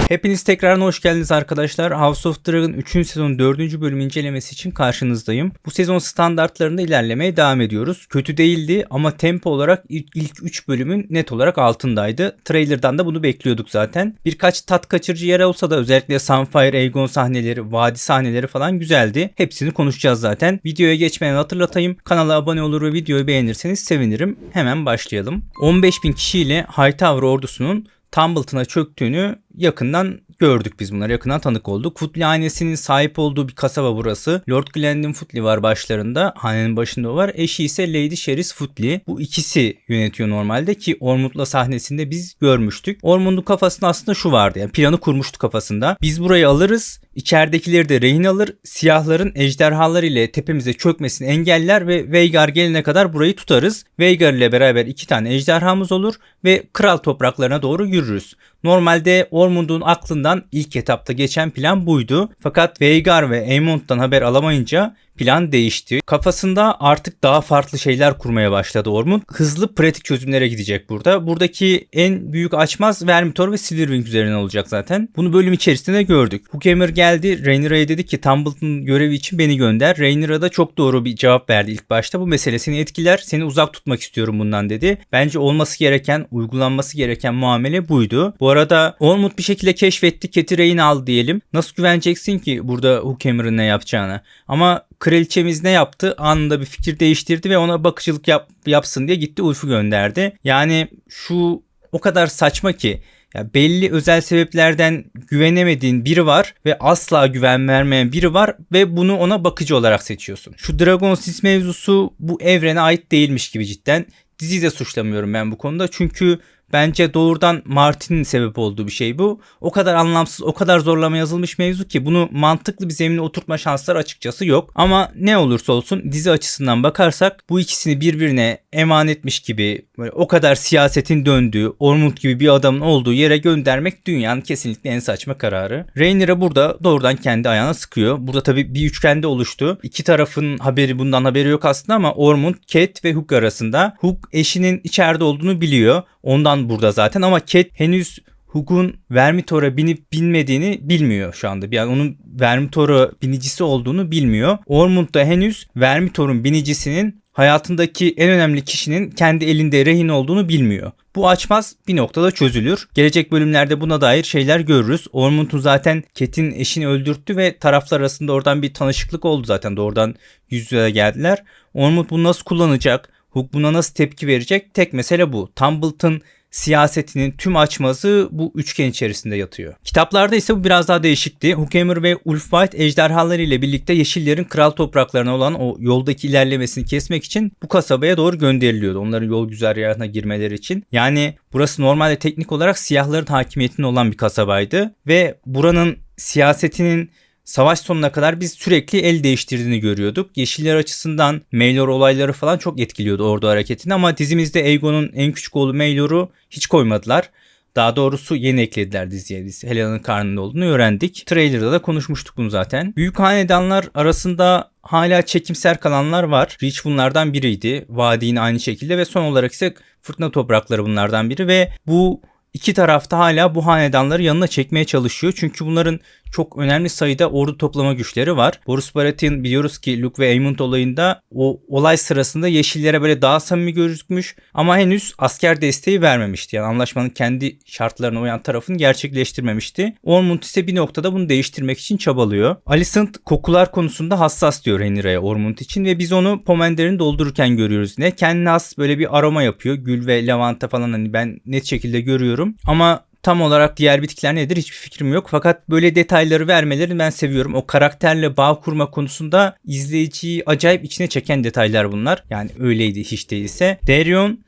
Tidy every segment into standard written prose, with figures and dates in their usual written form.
Hepiniz tekrardan hoş geldiniz arkadaşlar. House of Dragon 3. sezon 4. bölüm incelemesi için karşınızdayım. Bu sezon standartlarında ilerlemeye devam ediyoruz. Kötü değildi ama tempo olarak ilk 3 bölümün net olarak altındaydı. Trailer'dan da bunu bekliyorduk zaten. Birkaç tat kaçırıcı yer olsa da özellikle Sunfire, Aegon sahneleri, vadi sahneleri falan güzeldi. Hepsini konuşacağız zaten. Videoya geçmeden hatırlatayım. Kanala abone olur ve videoyu beğenirseniz sevinirim. Hemen başlayalım. 15.000 kişiyle Hightower ordusunun Tumbleton'a çöktüğünü yakından gördük biz bunları. Yakından tanık olduk. Footly ailesinin sahip olduğu bir kasaba burası. Lord Glendon Footly var başlarında. Hanenin başında o var. Eşi ise Lady Sherys Footly. Bu ikisi yönetiyor normalde ki Ormund'la sahnesinde biz görmüştük. Ormund'un kafasında aslında şu vardı. Yani planı kurmuştu kafasında. Biz burayı alırız. İçeridekileri de rehin alır. Siyahların ejderhalar ile tepemize çökmesini engeller ve Vhagar gelene kadar burayı tutarız. Vhagar ile beraber 2 tane ejderhamız olur ve kral topraklarına doğru yürürüz. Normalde Ormund'un aklından ilk etapta geçen plan buydu. Fakat Vhagar ve Aemond'dan haber alamayınca plan değişti. Kafasında artık daha farklı şeyler kurmaya başladı Ormund. Hızlı pratik çözümlere gidecek burada. Buradaki en büyük açmaz Vermithor ve Silverwing üzerine olacak zaten. Bunu bölüm içerisinde gördük. Hookhammer geldi. Rhaenyra'ya dedi ki Tumbleton görevi için beni gönder. Rhaenyra da çok doğru bir cevap verdi ilk başta. Bu mesele seni etkiler. Seni uzak tutmak istiyorum bundan dedi. Bence olması gereken, uygulanması gereken muamele buydu. Bu arada Ormund bir şekilde keşfetti. Cat'i rehin al diyelim. Nasıl güveneceksin ki burada Hookhammer'ın ne yapacağını? Ama kraliçemiz ne yaptı? Anında bir fikir değiştirdi ve ona bakıcılık yapsın diye gitti Ulf'u gönderdi. Yani şu o kadar saçma ki ya belli özel sebeplerden güvenemediğin biri var ve asla güven vermeyen biri var ve bunu ona bakıcı olarak seçiyorsun. Şu Dragonsys mevzusu bu evrene ait değilmiş gibi cidden. Diziyi de suçlamıyorum ben bu konuda çünkü bence doğrudan Martin'in sebep olduğu bir şey bu. O kadar anlamsız, o kadar zorlama yazılmış mevzu ki bunu mantıklı bir zemine oturtma şansları açıkçası yok. Ama ne olursa olsun dizi açısından bakarsak bu ikisini birbirine emanetmiş gibi böyle o kadar siyasetin döndüğü, Ormund gibi bir adamın olduğu yere göndermek dünyanın kesinlikle en saçma kararı. Rhaenyra burada doğrudan kendi ayağına sıkıyor. Burada tabii bir üçgende oluştu. İki tarafın bundan haberi yok aslında ama Ormund, Cat ve Hook arasında. Hook eşinin içeride olduğunu biliyor. Ondan burada zaten ama Cat henüz Hook'un Vermithor'a binip binmediğini bilmiyor şu anda. Yani onun Vermithor'a binicisi olduğunu bilmiyor. Ormund da henüz Vermithor'un binicisinin hayatındaki en önemli kişinin kendi elinde rehin olduğunu bilmiyor. Bu açmaz bir noktada çözülür. Gelecek bölümlerde buna dair şeyler görürüz. Ormund'un zaten Cat'in eşini öldürttü ve taraflar arasında oradan bir tanışıklık oldu zaten. Doğrudan yüz yüze geldiler. Ormund bunu nasıl kullanacak? Hook buna nasıl tepki verecek? Tek mesele bu. Tumbleton siyasetinin tüm açmazı bu üçgen içerisinde yatıyor. Kitaplarda ise bu biraz daha değişikti. Hookhammer ve Ulf White ejderhaları ile birlikte Yeşillerin kral topraklarına olan o yoldaki ilerlemesini kesmek için bu kasabaya doğru gönderiliyordu. Onların yol güzergahına girmeleri için. Yani burası normalde teknik olarak siyahların hakimiyetinde olan bir kasabaydı ve buranın siyasetinin savaş sonuna kadar biz sürekli el değiştirdiğini görüyorduk. Yeşiller açısından Maelor olayları falan çok etkiliyordu ordu hareketini ama dizimizde Aegon'un en küçük oğlu Maelor'u hiç koymadılar. Daha doğrusu yeni eklediler diziye. Biz Helena'nın karnında olduğunu öğrendik. Trailer'da da konuşmuştuk bunu zaten. Büyük hanedanlar arasında hala çekimser kalanlar var. Reach bunlardan biriydi. Vadi yine aynı şekilde ve son olarak ise Fırtına Toprakları bunlardan biri ve bu İki tarafta hala bu hanedanları yanına çekmeye çalışıyor. Çünkü bunların çok önemli sayıda ordu toplama güçleri var. Borus Baratheon biliyoruz ki Luke ve Aemond olayında o olay sırasında Yeşillere böyle daha samimi gözükmüş ama henüz asker desteği vermemişti. Yani anlaşmanın kendi şartlarına uyan tarafını gerçekleştirmemişti. Ormund ise bir noktada bunu değiştirmek için çabalıyor. Alicent kokular konusunda hassas diyor Rhaenyra'ya Ormund için ve biz onu pomenderini doldururken görüyoruz yine. Kendine has böyle bir aroma yapıyor. Gül ve lavanta falan hani ben net şekilde görüyorum. Ama tam olarak diğer bitkiler nedir hiçbir fikrim yok. Fakat böyle detayları vermelerini ben seviyorum. O karakterle bağ kurma konusunda izleyiciyi acayip içine çeken detaylar bunlar. Yani öyleydi hiç değilse. Daeron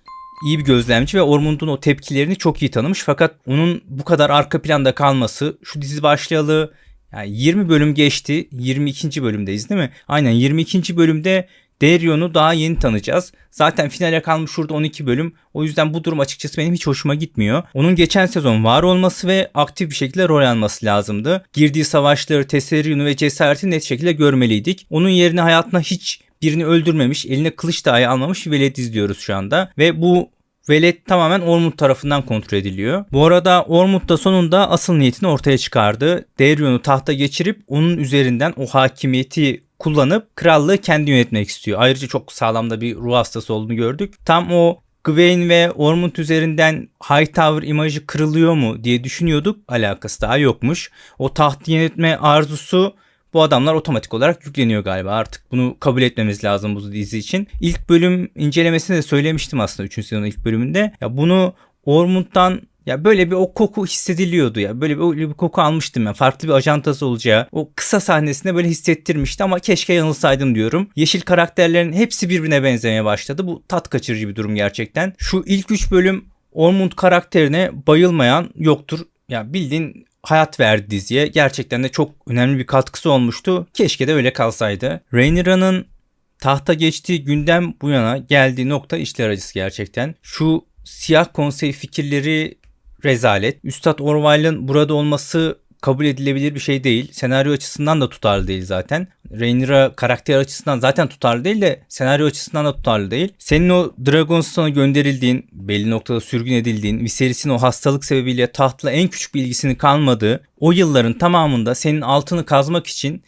iyi bir gözlemci ve Ormund'un o tepkilerini çok iyi tanımış. Fakat onun bu kadar arka planda kalması, şu dizi başlayalı yani 20 bölüm geçti. 22. bölümdeyiz değil mi? Aynen 22. bölümde Darion'u daha yeni tanıyacağız. Zaten finale kalmış şurada 12 bölüm. O yüzden bu durum açıkçası benim hiç hoşuma gitmiyor. Onun geçen sezon var olması ve aktif bir şekilde rol alması lazımdı. Girdiği savaşları, tesellini ve cesaretini net şekilde görmeliydik. Onun yerine hayatına hiç birini öldürmemiş, eline kılıç dahi almamış bir velet izliyoruz şu anda. Ve bu velet tamamen Ormund tarafından kontrol ediliyor. Bu arada Ormund da sonunda asıl niyetini ortaya çıkardı. Daeron'u tahta geçirip onun üzerinden o hakimiyeti kullanıp krallığı kendi yönetmek istiyor. Ayrıca çok sağlam da bir ruh hastası olduğunu gördük. Tam o Gwaine ve Ormund üzerinden Hightower imajı kırılıyor mu diye düşünüyorduk. Alakası daha yokmuş. O tahtı yönetme arzusu bu adamlar otomatik olarak yükleniyor galiba. Artık bunu kabul etmemiz lazım bu dizi için. İlk bölüm incelemesinde de söylemiştim aslında 3. sezonun ilk bölümünde. Ya bunu Ormund'dan ya böyle bir o koku hissediliyordu ya. Böyle bir koku almıştım ben. Farklı bir ajantası olacağı. O kısa sahnesinde böyle hissettirmişti ama keşke yanılsaydım diyorum. Yeşil karakterlerin hepsi birbirine benzemeye başladı. Bu tat kaçırıcı bir durum gerçekten. Şu ilk 3 bölüm Ormund karakterine bayılmayan yoktur. Ya bildiğin hayat verdi diziye. Gerçekten de çok önemli bir katkısı olmuştu. Keşke de öyle kalsaydı. Rhaenyra'nın tahta geçtiği günden bu yana geldiği nokta içler acısı gerçekten. Şu siyah konsey fikirleri rezalet. Üstad Orwell'ın burada olması kabul edilebilir bir şey değil. Senaryo açısından da tutarlı değil zaten. Rhaenyra karakter açısından zaten tutarlı değil de senaryo açısından da tutarlı değil. Senin o Dragonstone'a gönderildiğin, belli noktada sürgün edildiğin, Viserys'in o hastalık sebebiyle tahtla en küçük bir ilgisinin kalmadığı o yılların tamamında senin altını kazmak için,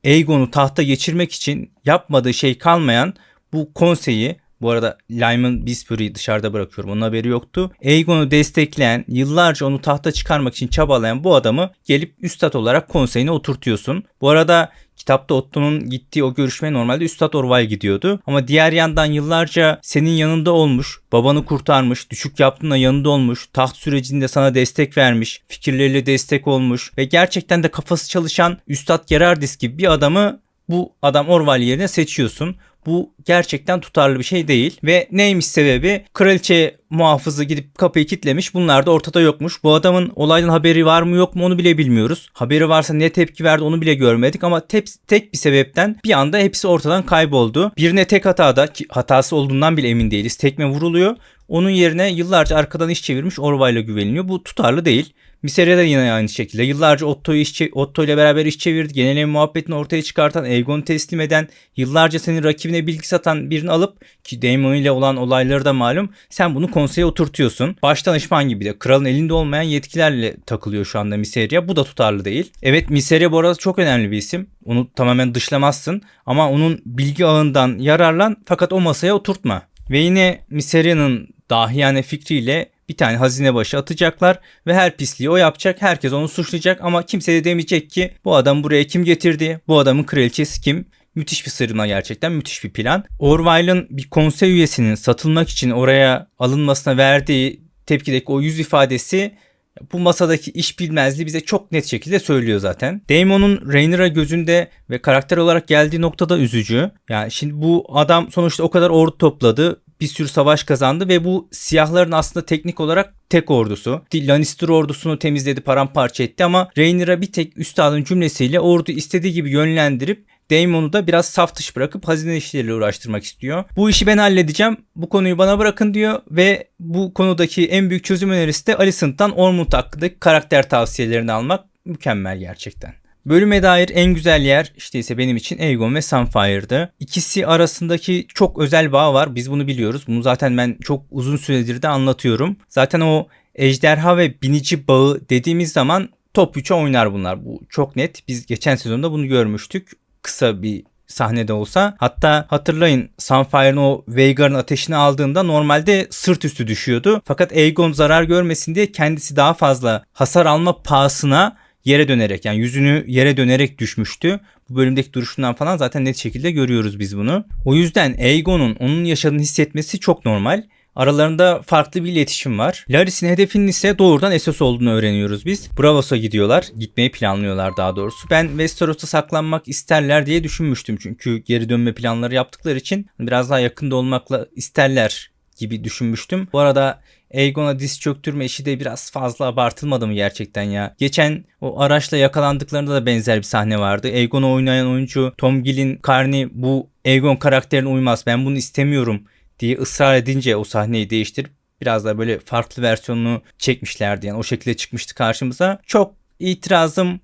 Aegon'u tahta geçirmek için yapmadığı şey kalmayan bu konseyi, bu arada Lyman Bisbury'i dışarıda bırakıyorum. Onun haberi yoktu. Aegon'u destekleyen, yıllarca onu tahta çıkarmak için çabalayan bu adamı gelip üstad olarak konseyine oturtuyorsun. Bu arada kitapta Otto'nun gittiği o görüşmeye normalde Üstad Orwell gidiyordu. Ama diğer yandan yıllarca senin yanında olmuş, babanı kurtarmış, düşük yaptığında yanında olmuş, taht sürecinde sana destek vermiş, fikirleriyle destek olmuş ve gerçekten de kafası çalışan Üstad Gerardis gibi bir adamı bu adam Orwell yerine seçiyorsun. Bu gerçekten tutarlı bir şey değil. Ve neymiş sebebi? Kraliçe muhafızı gidip kapıyı kilitlemiş. Bunlar da ortada yokmuş. Bu adamın olaydan haberi var mı yok mu onu bile bilmiyoruz. Haberi varsa ne tepki verdi onu bile görmedik. Ama tek bir sebepten bir anda hepsi ortadan kayboldu. Birine tek hatada, ki hatası olduğundan bile emin değiliz, tekme vuruluyor. Onun yerine yıllarca arkadan iş çevirmiş Orwell'a güveniliyor. Bu tutarlı değil. Viserys'e de yine aynı şekilde. Yıllarca Otto ile beraber iş çevirdi. Genel ev muhabbetini ortaya çıkartan, Aegon'u teslim eden, yıllarca senin rakibine bilgi satan birini alıp, ki Daemon ile olan olayları da malum, sen bunu konseye oturtuyorsun. Baş danışman gibi de kralın elinde olmayan yetkilerle takılıyor şu anda Mysaria. Bu da tutarlı değil. Evet, Mysaria bu arada çok önemli bir isim. Onu tamamen dışlamazsın. Ama onun bilgi ağından yararlan fakat o masaya oturtma. Ve yine Mysaria'nın dahiyane fikriyle bir tane hazine başı atacaklar ve her pisliği o yapacak. Herkes onu suçlayacak ama kimse de demeyecek ki bu adam buraya kim getirdi? Bu adamın kraliçesi kim? Müthiş bir sırrına, gerçekten müthiş bir plan. Orwell'ın bir konsey üyesinin satılmak için oraya alınmasına verdiği tepkideki o yüz ifadesi bu masadaki iş bilmezliği bize çok net şekilde söylüyor zaten. Daemon'un Rhaenyra gözünde ve karakter olarak geldiği noktada üzücü. Yani şimdi bu adam sonuçta o kadar ordu topladı. Bir sürü savaş kazandı ve bu siyahların aslında teknik olarak tek ordusu. Lannister ordusunu temizledi, paramparça etti ama Rhaenyra bir tek üstadın cümlesiyle orduyu istediği gibi yönlendirip Daemon'u da biraz saf dışı bırakıp hazine işleriyle uğraştırmak istiyor. Bu işi ben halledeceğim, bu konuyu bana bırakın diyor ve bu konudaki en büyük çözüm önerisi de Alicent'tan Ormund hakkındaki karakter tavsiyelerini almak. Mükemmel gerçekten. Bölüme dair en güzel yer işte ise benim için Aegon ve Sunfire'dı. İkisi arasındaki çok özel bağ var. Biz bunu biliyoruz. Bunu zaten ben çok uzun süredir de anlatıyorum. Zaten o ejderha ve binici bağı dediğimiz zaman top 3'e oynar bunlar. Bu çok net. Biz geçen sezonda bunu görmüştük. Kısa bir sahnede olsa. Hatta hatırlayın, Sunfire'ın o Vhagar'ın ateşini aldığında normalde sırt üstü düşüyordu. Fakat Aegon zarar görmesin diye kendisi daha fazla hasar alma pahasına yere dönerek, yani yüzünü yere dönerek düşmüştü. Bu bölümdeki duruşundan falan zaten net şekilde görüyoruz biz bunu. O yüzden Aegon'un onun yaşadığını hissetmesi çok normal. Aralarında farklı bir iletişim var. Larys'in hedefinin ise doğrudan Essos olduğunu öğreniyoruz biz. Braavos'a gidiyorlar. Gitmeyi planlıyorlar daha doğrusu. Ben Westeros'ta saklanmak isterler diye düşünmüştüm. Çünkü geri dönme planları yaptıkları için biraz daha yakında olmakla isterler gibi düşünmüştüm. Bu arada Aegon'a diz çöktürme işi de biraz fazla abartılmadı mı gerçekten ya? Geçen o araçla yakalandıklarında da benzer bir sahne vardı. Aegon'u oynayan oyuncu Tom Gillin-Carney bu Aegon karakterine uymaz, ben bunu istemiyorum diye ısrar edince o sahneyi değiştirip biraz daha böyle farklı versiyonunu çekmişlerdi. Yani o şekilde çıkmıştı karşımıza. Çok itirazım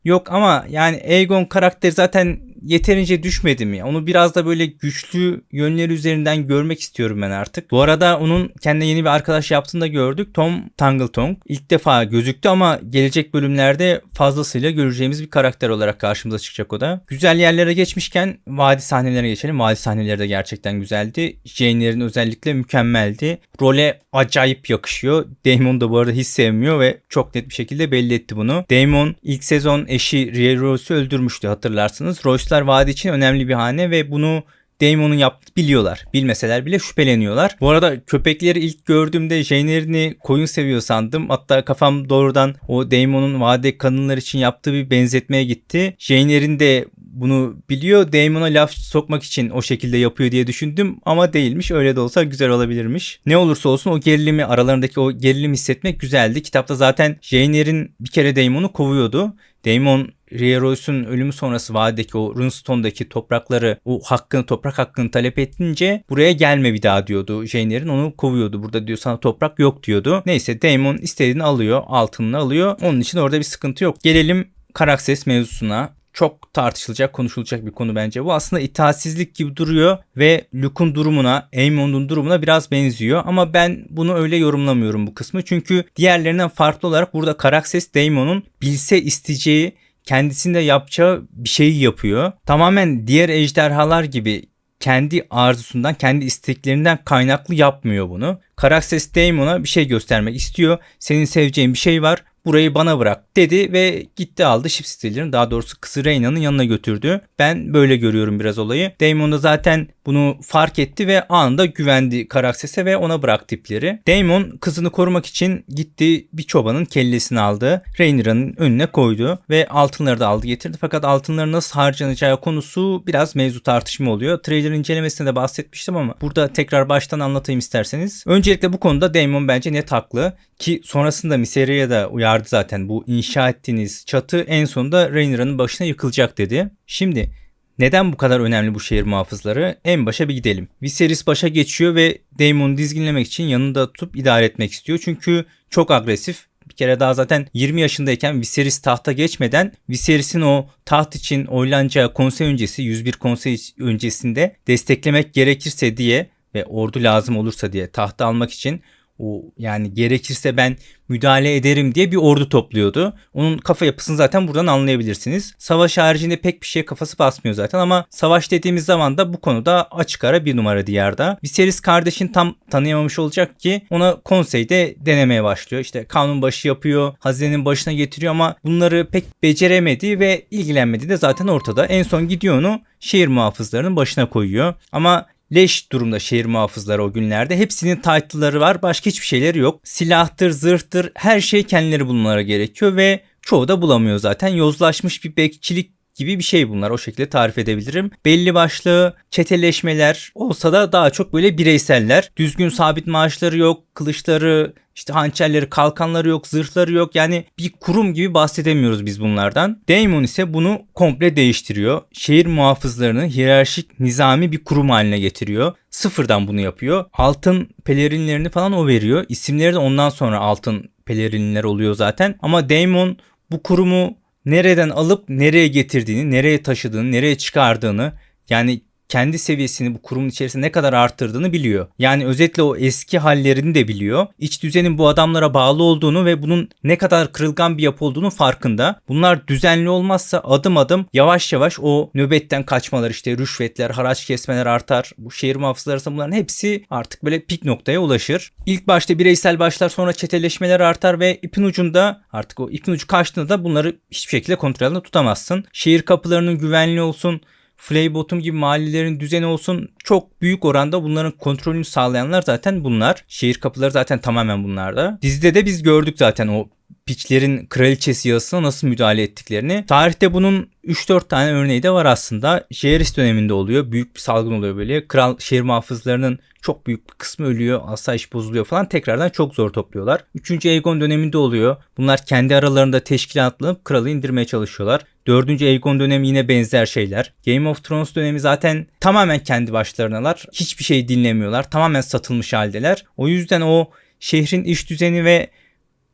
yok ama yani Aegon karakteri zaten yeterince düşmedi mi? Onu biraz da böyle güçlü yönleri üzerinden görmek istiyorum ben artık. Bu arada onun kendine yeni bir arkadaş yaptığını da gördük. Tom Tangletongue ilk defa gözüktü ama gelecek bölümlerde fazlasıyla göreceğimiz bir karakter olarak karşımıza çıkacak o da. Güzel yerlere geçmişken vadi sahnelerine geçelim. Vadi sahneleri de gerçekten güzeldi. Jane'lerin özellikle mükemmeldi. Role acayip yakışıyor. Daemon da bu arada hiç sevmiyor ve çok net bir şekilde belli etti bunu. Daemon ilk sezon eşi Rhaenyra Royce'u öldürmüştü, hatırlarsınız. Royce'lar vadi için önemli bir hane ve bunu Daemon'un yaptığını biliyorlar. Bilmeseler bile şüpheleniyorlar. Bu arada köpekleri ilk gördüğümde Jaine'lerini koyun seviyor sandım. Hatta kafam doğrudan o Daemon'un vadideki kadınlar için yaptığı bir benzetmeye gitti. Jaine'lerin de bunu biliyor. Daemon'a laf sokmak için o şekilde yapıyor diye düşündüm ama değilmiş. Öyle de olsa güzel olabilirmiş. Ne olursa olsun o gerilimi, aralarındaki o gerilimi hissetmek güzeldi. Kitapta zaten Jaine'lerin bir kere Daemon'u kovuyordu. Daemon Rhaenyra Royce'un ölümü sonrası vadideki o Runstone'daki toprakları, o hakkını, toprak hakkını talep edince buraya gelme bir daha diyordu. Jaine'lerin onu kovuyordu. Burada diyor sana toprak yok diyordu. Neyse Daemon istediğini alıyor, altınını alıyor. Onun için orada bir sıkıntı yok. Gelelim Caraxes mevzusuna. Çok tartışılacak, konuşulacak bir konu bence. Bu aslında itaatsizlik gibi duruyor ve Luke'un durumuna, Aemon'un durumuna biraz benziyor. Ama ben bunu öyle yorumlamıyorum bu kısmı. Çünkü diğerlerinden farklı olarak burada Caraxes Daemon'un bilse isteyeceği, kendisinde yapacağı bir şeyi yapıyor. Tamamen diğer ejderhalar gibi kendi arzusundan, kendi isteklerinden kaynaklı yapmıyor bunu. Caraxes Daemon'a bir şey göstermek istiyor. Senin seveceğin bir şey var. Burayı bana bırak dedi ve gitti aldı Ship Stealer'ın, daha doğrusu kızı Rhaenyra'nın yanına götürdü. Ben böyle görüyorum biraz olayı. Daemon da zaten bunu fark etti ve anında güvendi Caraxes'e ve ona bıraktı ipleri. Daemon kızını korumak için gitti, bir çobanın kellesini aldı. Rhaenyra'nın önüne koydu ve altınları da aldı getirdi. Fakat altınların nasıl harcanacağı konusu biraz mevzu tartışma oluyor. Trailer incelemesinde de bahsetmiştim ama burada tekrar baştan anlatayım isterseniz. Öncelikle bu konuda Daemon bence net haklı. Ki sonrasında Myseria'ya da uyardı zaten, bu inşa ettiğiniz çatı en sonunda Rhaenyra'nın başına yıkılacak dedi. Şimdi neden bu kadar önemli bu şehir muhafızları? En başa bir gidelim. Viserys başa geçiyor ve Daemon'u dizginlemek için yanında tutup idare etmek istiyor. Çünkü çok agresif. Bir kere daha zaten 20 yaşındayken Viserys tahta geçmeden Viserys'in o taht için oylanacağı konsey öncesi, 101 konsey öncesinde desteklemek gerekirse diye ve ordu lazım olursa diye tahta almak için o, yani gerekirse ben müdahale ederim diye bir ordu topluyordu. Onun kafa yapısını zaten buradan anlayabilirsiniz. Savaş haricinde pek bir şeye kafası basmıyor zaten ama savaş dediğimiz zaman da bu konuda açık ara bir numara diyarda. Viserys kardeşini tam tanıyamamış olacak ki ona konseyde denemeye başlıyor. İşte kanun başı yapıyor, hazinenin başına getiriyor ama bunları pek beceremedi ve ilgilenmedi de zaten ortada. En son gidiyor onu şehir muhafızlarının başına koyuyor. Ama leş durumda şehir muhafızları o günlerde. Hepsinin title'ları var. Başka hiçbir şeyleri yok. Silahtır, zırhtır, her şey kendileri bulmaları gerekiyor ve çoğu da bulamıyor zaten. Yozlaşmış bir bekçilik gibi bir şey bunlar. O şekilde tarif edebilirim. Belli başlı çeteleşmeler olsa da daha çok böyle bireyseller. Düzgün sabit maaşları yok. Kılıçları, işte hançerleri, kalkanları yok, zırhları yok. Yani bir kurum gibi bahsedemiyoruz biz bunlardan. Daemon ise bunu komple değiştiriyor. Şehir muhafızlarını hiyerarşik, nizami bir kurum haline getiriyor. Sıfırdan bunu yapıyor. Altın pelerinlerini falan o veriyor. İsimleri de ondan sonra altın pelerinler oluyor zaten. Ama Daemon bu kurumu nereden alıp nereye getirdiğini, nereye taşıdığını, nereye çıkardığını, yani kendi seviyesini bu kurumun içerisinde ne kadar arttırdığını biliyor. Yani özetle o eski hallerini de biliyor. İç düzenin bu adamlara bağlı olduğunu ve bunun ne kadar kırılgan bir yapı olduğunu farkında. Bunlar düzenli olmazsa adım adım yavaş yavaş o nöbetten kaçmalar, işte rüşvetler, haraç kesmeler artar. Bu şehir muhafızları arasında bunların hepsi artık böyle pik noktaya ulaşır. İlk başta bireysel başlar, sonra çeteleşmeler artar ve ipin ucunda, artık o ipin ucu kaçtığında da bunları hiçbir şekilde kontrol altında tutamazsın. Şehir kapılarının güvenli olsun, Flaybottom gibi mahallelerin düzeni olsun, çok büyük oranda bunların kontrolünü sağlayanlar zaten bunlar. Şehir kapıları zaten tamamen bunlarda. Dizide de biz gördük zaten o piçlerin kraliçesi yasasına nasıl müdahale ettiklerini. Tarihte bunun 3-4 tane örneği de var aslında. Jaehaerys döneminde oluyor. Büyük bir salgın oluyor böyle. Kral şehir muhafızlarının çok büyük bir kısmı ölüyor. Asayiş bozuluyor falan. Tekrardan çok zor topluyorlar. 3. Aegon döneminde oluyor. Bunlar kendi aralarında teşkilatlanıp kralı indirmeye çalışıyorlar. 4. Aegon dönemi yine benzer şeyler. Game of Thrones dönemi zaten tamamen kendi başlarınalar. Hiçbir şey dinlemiyorlar. Tamamen satılmış haldeler. O yüzden o şehrin iş düzeni ve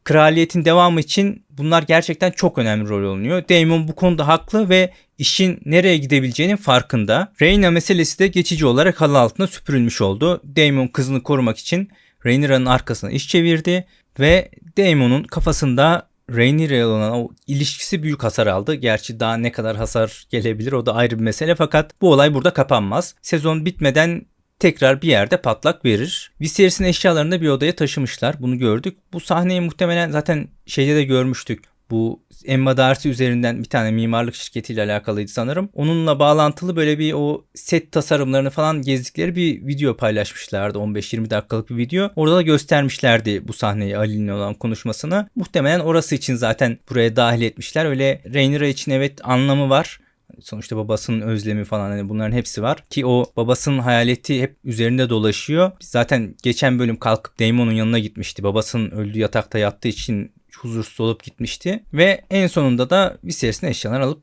kraliyetin devamı için bunlar gerçekten çok önemli rol oynuyor. Daemon bu konuda haklı ve işin nereye gidebileceğinin farkında. Rhaenyra meselesi de geçici olarak halı altına süpürülmüş oldu. Daemon kızını korumak için Rhaenyra'nın arkasına iş çevirdi ve Daemon'un kafasında Rhaenyra'ya olan o ilişkisi büyük hasar aldı. Gerçi daha ne kadar hasar gelebilir o da ayrı bir mesele, fakat bu olay burada kapanmaz. Sezon bitmeden tekrar bir yerde patlak verir. Viserys'in eşyalarını da bir odaya taşımışlar. Bunu gördük. Bu sahneyi muhtemelen zaten şeyde de görmüştük. Bu Emma Darcy üzerinden bir tane mimarlık şirketiyle alakalıydı sanırım. Onunla bağlantılı böyle bir o set tasarımlarını falan gezdikleri bir video paylaşmışlardı. 15-20 dakikalık bir video. Orada da göstermişlerdi bu sahneyi, Ali'nin olan konuşmasını. Muhtemelen orası için zaten buraya dahil etmişler. Öyle Rhaenyra için evet anlamı var. Sonuçta babasının özlemi falan, hani bunların hepsi var. Ki o babasının hayaleti hep üzerinde dolaşıyor. Zaten geçen bölüm kalkıp Daemon'un yanına gitmişti. Babasının öldüğü yatakta yattığı için huzursuz olup gitmişti. Ve en sonunda da Viserys'in eşyalarını alıp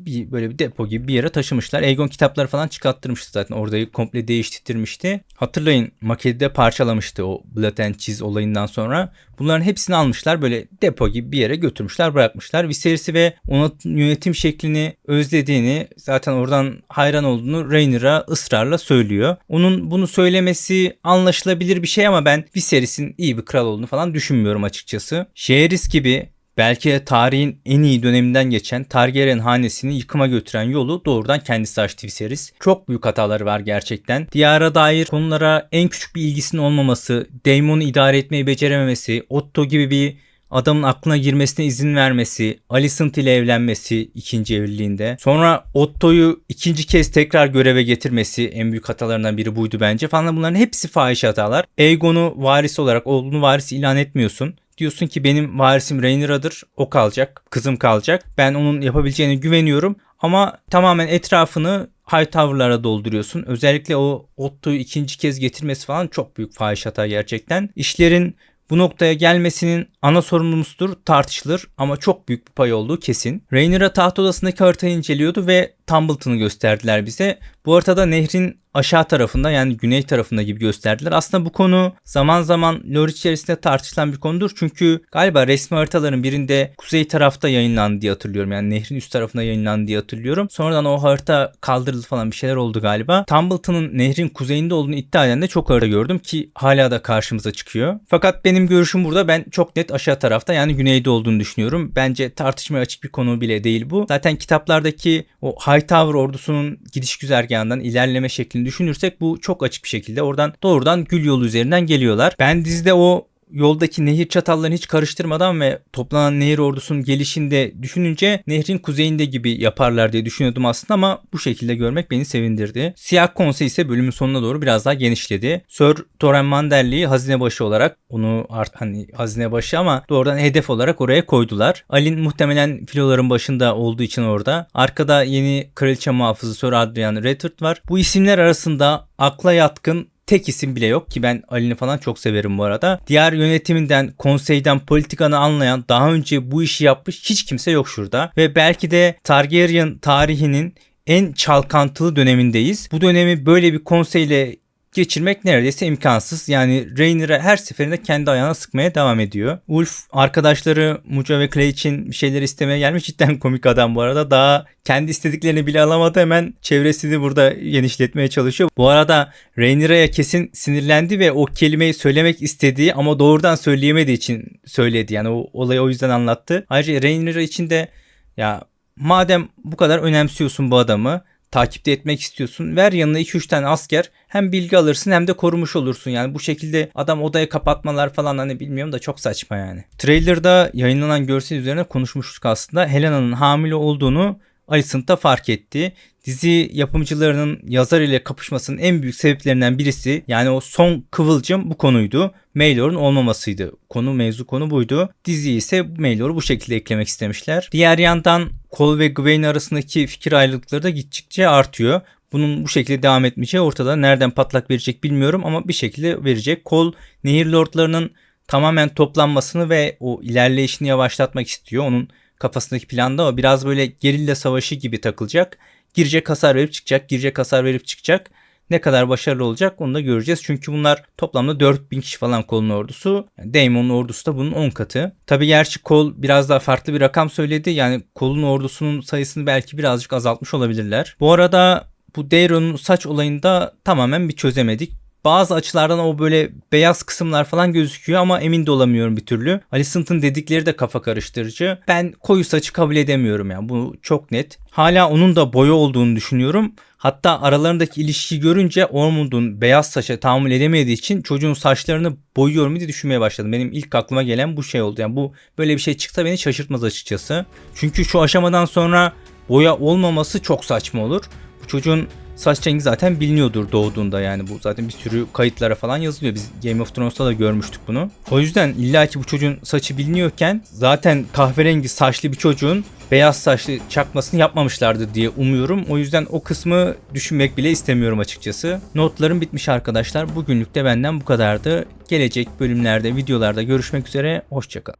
böyle bir depo gibi bir yere taşımışlar. Aegon kitapları falan çıkarttırmıştı zaten. Orayı komple değiştirmişti. Hatırlayın, Makedon'da parçalamıştı o Blood and Cheese olayından sonra. Bunların hepsini almışlar, böyle depo gibi bir yere götürmüşler, bırakmışlar. Viserys'i ve onun yönetim şeklini özlediğini, zaten oradan hayran olduğunu Rhaenyra ısrarla söylüyor. Onun bunu söylemesi anlaşılabilir bir şey ama ben Viserys'in iyi bir kral olduğunu falan düşünmüyorum açıkçası. Jaehaerys gibi belki de tarihin en iyi döneminden geçen Targaryen hanesini yıkıma götüren yolu doğrudan kendisi açtı Viserys. Çok büyük hataları var gerçekten. Diyara dair konulara en küçük bir ilgisinin olmaması, Daemon'u idare etmeyi becerememesi, Otto gibi bir adamın aklına girmesine izin vermesi, Alicent ile evlenmesi ikinci evliliğinde. Sonra Otto'yu ikinci kez tekrar göreve getirmesi en büyük hatalarından biri buydu bence falan. Bunların hepsi fahiş hatalar. Aegon'u varis olarak, oğlunu varis ilan etmiyorsun. Diyorsun ki benim varisim Rhaenyra'dır, o kalacak, kızım kalacak. Ben onun yapabileceğine güveniyorum ama tamamen etrafını Hightower'lara dolduruyorsun. Özellikle o Otto'yu ikinci kez getirmesi falan çok büyük fahiş hata gerçekten. İşlerin bu noktaya gelmesinin ana sorumlusudur, tartışılır ama çok büyük bir pay olduğu kesin. Rhaenyra taht odasındaki haritayı inceliyordu ve Tumbleton'u gösterdiler bize. Bu haritada nehrin aşağı tarafında, yani güney tarafında gibi gösterdiler. Aslında bu konu zaman zaman lore içerisinde tartışılan bir konudur. Çünkü galiba resmi haritaların birinde kuzey tarafta yayınlandı diye hatırlıyorum. Yani nehrin üst tarafında yayınlandı diye hatırlıyorum. Sonradan o harita kaldırıldı falan, bir şeyler oldu galiba. Tumbleton'un nehrin kuzeyinde olduğunu iddia eden de çok harita gördüm ki hala da karşımıza çıkıyor. Fakat benim görüşüm burada, ben çok net aşağı tarafta, yani güneyde olduğunu düşünüyorum. Bence tartışmaya açık bir konu bile değil bu. Zaten kitaplardaki o Hightower ordusunun gidiş güzergahından ilerleme şeklini düşünürsek bu çok açık bir şekilde oradan doğrudan Gül yolu üzerinden geliyorlar. Ben dizide o yoldaki nehir çatallarını hiç karıştırmadan ve toplanan nehir ordusunun gelişinde düşününce nehrin kuzeyinde gibi yaparlar diye düşünüyordum aslında ama bu şekilde görmek beni sevindirdi. Siyah Konsey ise bölümün sonuna doğru biraz daha genişledi. Sir Torren Manderly'i hazinebaşı olarak, onu artık hani hazinebaşı ama doğrudan hedef olarak oraya koydular. Alin muhtemelen filoların başında olduğu için orada. Arkada yeni kraliçe muhafızı Sir Adrian Redford var. Bu isimler arasında akla yatkın tek isim bile yok ki ben Ali'ni falan çok severim bu arada. Diğer yönetiminden, konseyden, politikanı anlayan, daha önce bu işi yapmış hiç kimse yok şurada. Ve belki de Targaryen tarihinin en çalkantılı dönemindeyiz. Bu dönemi böyle bir konseyle geçirmek neredeyse imkansız. Yani Rhaenyra her seferinde kendi ayağına sıkmaya devam ediyor. Ulf arkadaşları Muja ve Clay için bir şeyler istemeye gelmiş. Cidden komik adam bu arada. Daha kendi istediklerini bile alamadı. Hemen çevresini burada genişletmeye çalışıyor. Bu arada Rhaenyra'ya kesin sinirlendi ve o kelimeyi söylemek istediği ama doğrudan söyleyemediği için söyledi. Yani o olayı o yüzden anlattı. Ayrıca Rhaenyra için de ya madem bu kadar önemsiyorsun bu adamı, takipte etmek istiyorsun, ver yanına 2-3 tane asker, hem bilgi alırsın hem de korumuş olursun. Yani bu şekilde adam odaya kapatmalar falan, hani bilmiyorum da çok saçma yani. Trailer'da yayınlanan görsel üzerine konuşmuştuk aslında. Helena'nın hamile olduğunu Alicent da fark etti. Dizi yapımcılarının yazar ile kapışmasının en büyük sebeplerinden birisi, yani o son kıvılcım bu konuydu. Maelor'un olmamasıydı. Mevzu konu buydu. Diziyi ise Maelor'u bu şekilde eklemek istemişler. Diğer yandan Cole ve Gwaine arasındaki fikir ayrılıkları da gittikçe artıyor. Bunun bu şekilde devam etmeyeceği ortada. Nereden patlak verecek bilmiyorum ama bir şekilde verecek. Cole Nehir Lordlarının tamamen toplanmasını ve o ilerleyişini yavaşlatmak istiyor. Onun kafasındaki planda o biraz böyle gerilla savaşı gibi takılacak. Girecek, hasar verip çıkacak, girecek, hasar verip çıkacak. ne kadar başarılı olacak onu da göreceğiz. Çünkü bunlar toplamda 4000 kişi falan Cole'un ordusu. Yani Daemon'un ordusu da bunun 10 katı. Tabii gerçi Cole biraz daha farklı bir rakam söyledi. Yani Cole'un ordusunun sayısını belki birazcık azaltmış olabilirler. Bu arada bu Daeron'un saç olayını da tamamen bir çözemedik. Bazı açılardan o böyle beyaz kısımlar falan gözüküyor ama emin de olamıyorum bir türlü. Alicent'ın dedikleri de kafa karıştırıcı. Ben koyu saçı kabul edemiyorum yani. Bu çok net. Hala onun da boya olduğunu düşünüyorum. Hatta aralarındaki ilişkiyi görünce Ormond'un beyaz saça tahammül edemediği için çocuğun saçlarını boyuyor mu diye düşünmeye başladım. Benim ilk aklıma gelen bu şey oldu. Yani bu böyle bir şey çıksa beni şaşırtmaz açıkçası. Çünkü şu aşamadan sonra boya olmaması çok saçma olur. Bu çocuğun saç rengi zaten biliniyordur doğduğunda, yani bu zaten bir sürü kayıtlara falan yazılıyor. Biz Game of Thrones'ta da görmüştük bunu. O yüzden illaki bu çocuğun saçı biliniyorken zaten kahverengi saçlı bir çocuğun beyaz saçlı çakmasını yapmamışlardı diye umuyorum. O yüzden o kısmı düşünmek bile istemiyorum açıkçası. Notlarım bitmiş arkadaşlar. Bugünlük de benden bu kadardı. Gelecek bölümlerde, videolarda görüşmek üzere. Hoşçakalın.